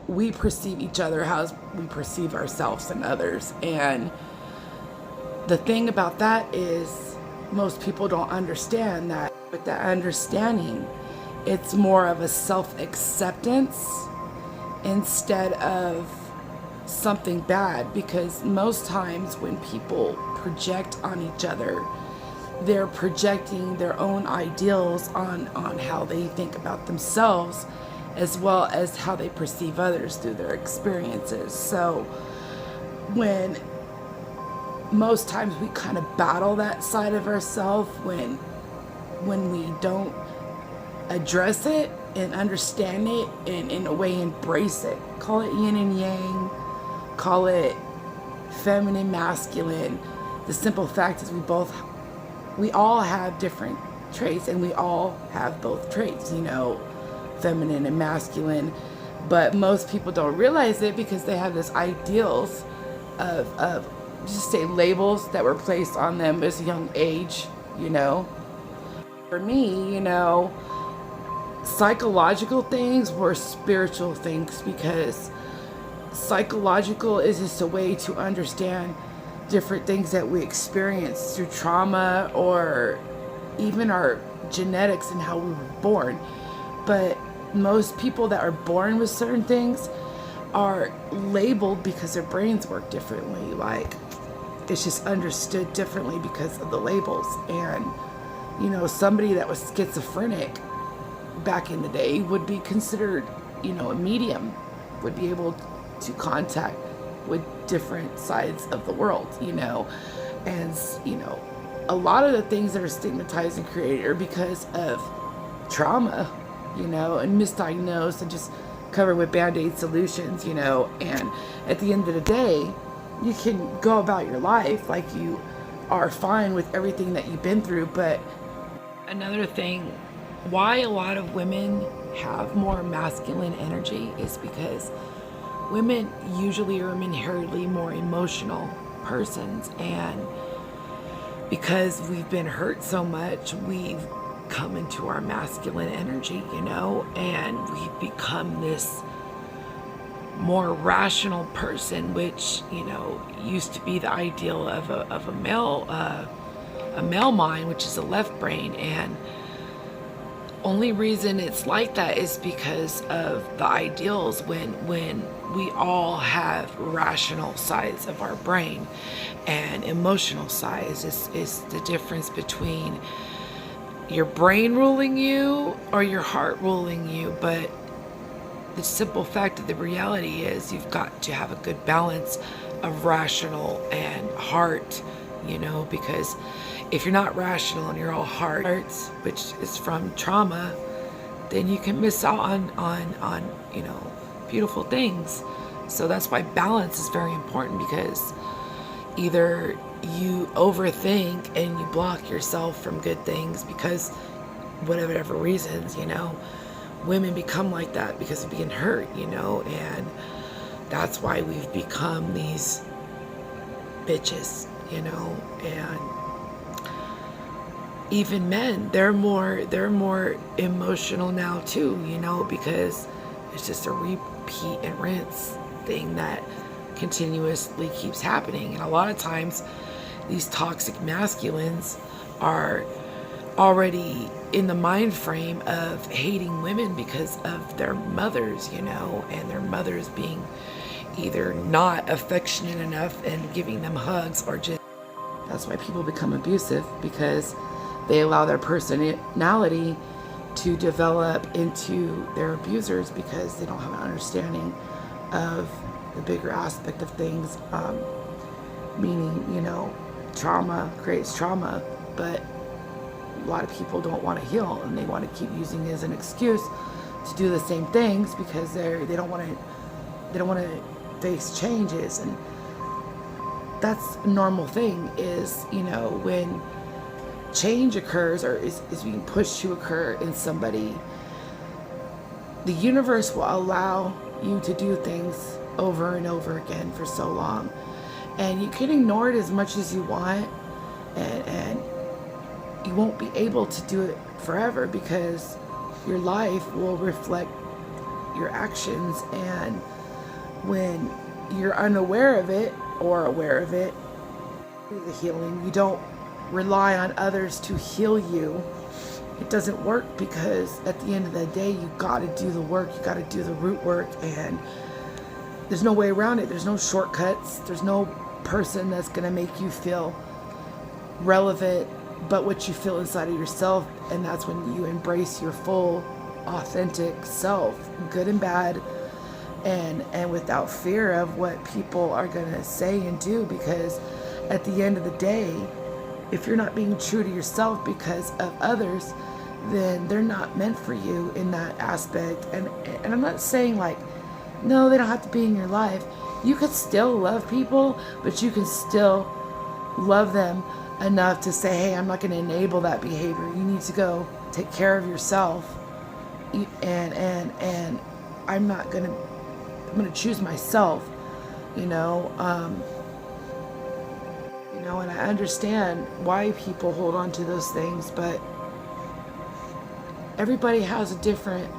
we perceive each other, how we perceive ourselves and others. And the thing about that is most people don't understand that. With that understanding, it's more of a self-acceptance instead of something bad, because most times when people project on each other, they're projecting their own ideals on how they think about themselves, as well as how they perceive others through their experiences. So when most times we kind of battle that side of ourselves, when we don't address it and understand it and in a way embrace it, call it yin and yang, call it feminine, masculine. The simple fact is we all have different traits, and we all have both traits, feminine and masculine. But most people don't realize it because they have this ideals of just say labels that were placed on them as a young age. For me, psychological things were spiritual things, because psychological is just a way to understand different things that we experience through trauma, or even our genetics and how we were born. But most people that are born with certain things are labeled because their brains work differently. Like, it's just understood differently because of the labels. And somebody that was schizophrenic back in the day would be considered a medium, would be able to contact with different sides of the world, and a lot of the things that are stigmatized and created are because of trauma, and misdiagnosed and just covered with band-aid solutions, and at the end of the day, you can go about your life like you are fine with everything that you've been through. But another thing, why a lot of women have more masculine energy is because women usually are inherently more emotional persons, and because we've been hurt so much, we've come into our masculine energy, and we've become this more rational person, which used to be the ideal of a male mind, which is a left brain. And only reason it's like that is because of the ideals, when we all have rational sides of our brain, and emotional sides is the difference between your brain ruling you or your heart ruling you. But the simple fact of the reality is you've got to have a good balance of rational and heart, because if you're not rational and you're all heart, which is from trauma, then you can miss out on beautiful things. So that's why balance is very important, because either you overthink and you block yourself from good things because whatever reasons, women become like that because of being hurt, and that's why we've become these bitches, and even men, they're more emotional now too, because it's just a repeat and rinse thing that continuously keeps happening. And a lot of times these toxic masculines are already in the mind frame of hating women because of their mothers, and their mothers being either not affectionate enough and giving them hugs, or just, that's why people become abusive, because they allow their personality to develop into their abusers, because they don't have an understanding of the bigger aspect of things, meaning, trauma creates trauma, but a lot of people don't want to heal, and they want to keep using it as an excuse to do the same things, because they don't want to face changes. And that's a normal thing, is when change occurs, or is being pushed to occur in somebody, the universe will allow you to do things over and over again for so long, and you can ignore it as much as you want, and you won't be able to do it forever, because your life will reflect your actions. And when you're unaware of it or aware of it, the healing, you don't rely on others to heal you. It doesn't work, because at the end of the day, you got to do the work. You got to do the root work, and there's no way around it. There's no shortcuts. There's no person that's going to make you feel relevant but what you feel inside of yourself. And that's when you embrace your full, authentic self, good and bad, and without fear of what people are going to say and do. Because at the end of the day, if you're not being true to yourself because of others, then they're not meant for you in that aspect. And I'm not saying like, no, they don't have to be in your life. You could still love people, but you can still love them enough to say, hey, I'm not going to enable that behavior. You need to go take care of yourself. And I'm going to choose myself, and I understand why people hold on to those things, but everybody has a different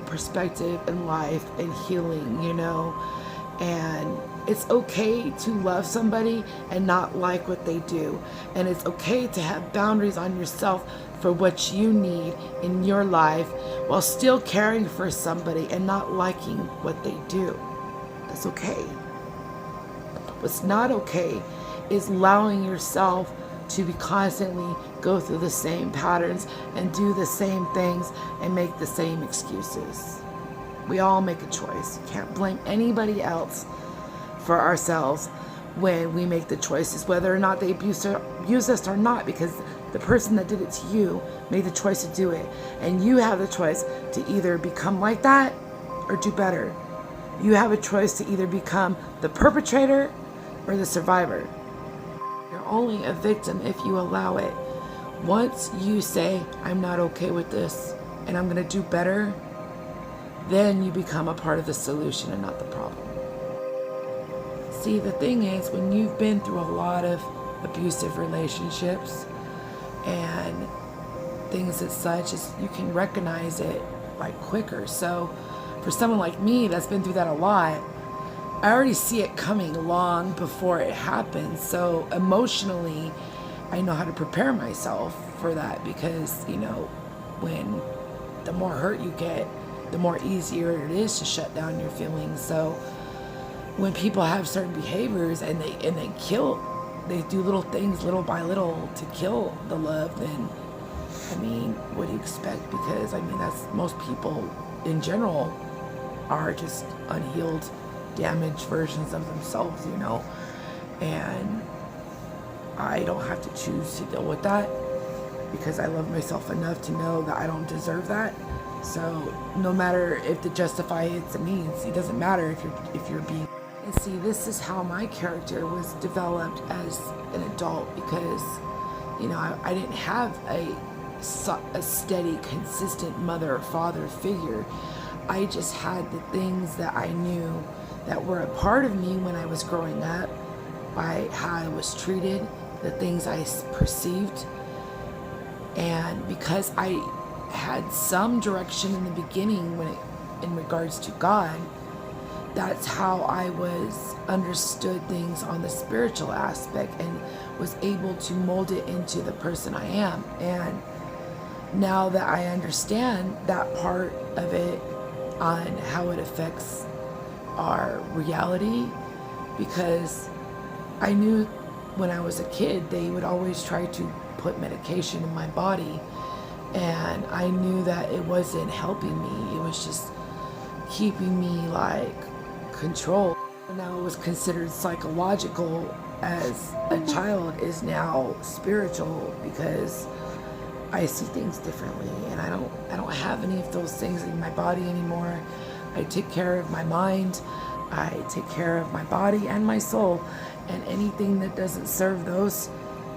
perspective in life and healing, and it's okay to love somebody and not like what they do. And it's okay to have boundaries on yourself for what you need in your life while still caring for somebody and not liking what they do. That's okay. What's not okay is allowing yourself to be constantly go through the same patterns and do the same things and make the same excuses. We all make a choice. Can't blame anybody else for ourselves when we make the choices, whether or not they abuse us or not, because the person that did it to you made the choice to do it. And you have the choice to either become like that or do better. You have a choice to either become the perpetrator or the survivor. You're only a victim if you allow it. Once you say, I'm not okay with this and I'm going to do better, then you become a part of the solution and not the problem. See, the thing is, when you've been through a lot of abusive relationships and things as such, is you can recognize it like quicker. So for someone like me that's been through that a lot, I already see it coming long before it happens. So emotionally, I know how to prepare myself for that, because, when the more hurt you get, the more easier it is to shut down your feelings. So when people have certain behaviors and they do little things little by little to kill the love, then, what do you expect? Because, that's most people in general are just unhealed, damaged versions of themselves, and I don't have to choose to deal with that, because I love myself enough to know that I don't deserve that. So no matter if to justify it's a means, it doesn't matter if you're being. And see, this is how my character was developed as an adult, because I didn't have a steady, consistent mother or father figure. I just had the things that I knew that were a part of me when I was growing up, by how I was treated, the things I perceived. And because I had some direction in the beginning in regards to God, that's how I understood things on the spiritual aspect and was able to mold it into the person I am. And now that I understand that part of it, on how it affects our reality, because I knew when I was a kid, they would always try to put medication in my body, and I knew that it wasn't helping me. It was just keeping me controlled. Now it was considered psychological as a child is now spiritual, because I see things differently, and I don't have any of those things in my body anymore. I take care of my mind, I take care of my body and my soul, and anything that doesn't serve those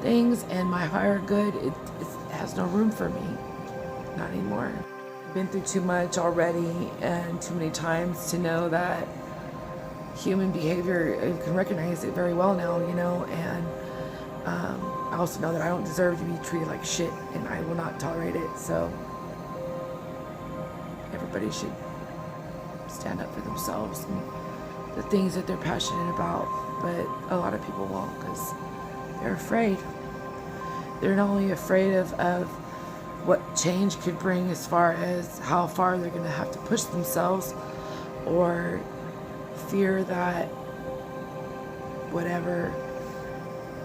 things and my higher good, it has no room for me, not anymore. I've been through too much already and too many times to know that human behavior, I can recognize it very well now, and I also know that I don't deserve to be treated like shit, and I will not tolerate it. So everybody should stand up for themselves and the things that they're passionate about. But a lot of people won't because they're afraid. They're not only afraid of what change could bring as far as how far they're going to have to push themselves, or fear that whatever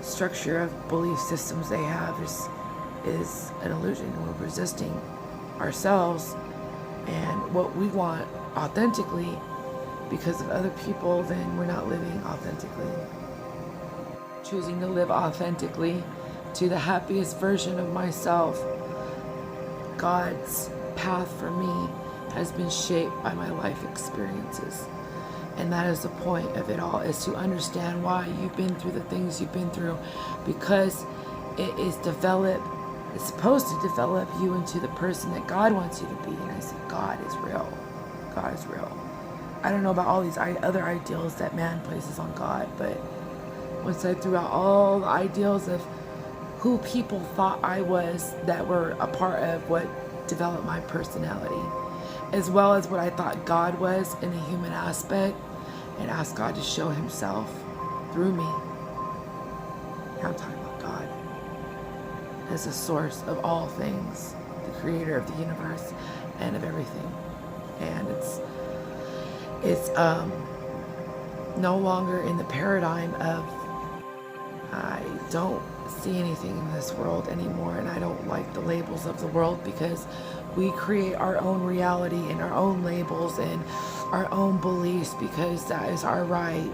structure of belief systems they have is an illusion. We're resisting ourselves and what we want authentically because of other people, then we're not living authentically. Choosing to live authentically to the happiest version of myself. God's path for me has been shaped by my life experiences. And that is the point of it all, is to understand why you've been through the things you've been through, because it's supposed to develop you into the person that God wants you to be. And I say, God is real. God is real. I don't know about all these other ideals that man places on God, but once I threw out all the ideals of who people thought I was that were a part of what developed my personality, as well as what I thought God was in a human aspect, and asked God to show himself through me. Now I'm talking about God as the source of all things, the creator of the universe and of everything. And it's no longer in the paradigm of I don't see anything in this world anymore, and I don't like the labels of the world, because we create our own reality and our own labels and our own beliefs, because that is our right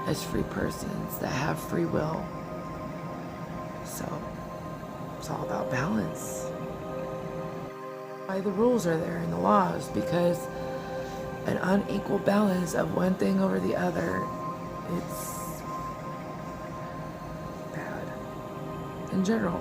as free persons that have free will. So it's all about balance. Why the rules are there and the laws, because an unequal balance of one thing over the other, it's bad in general.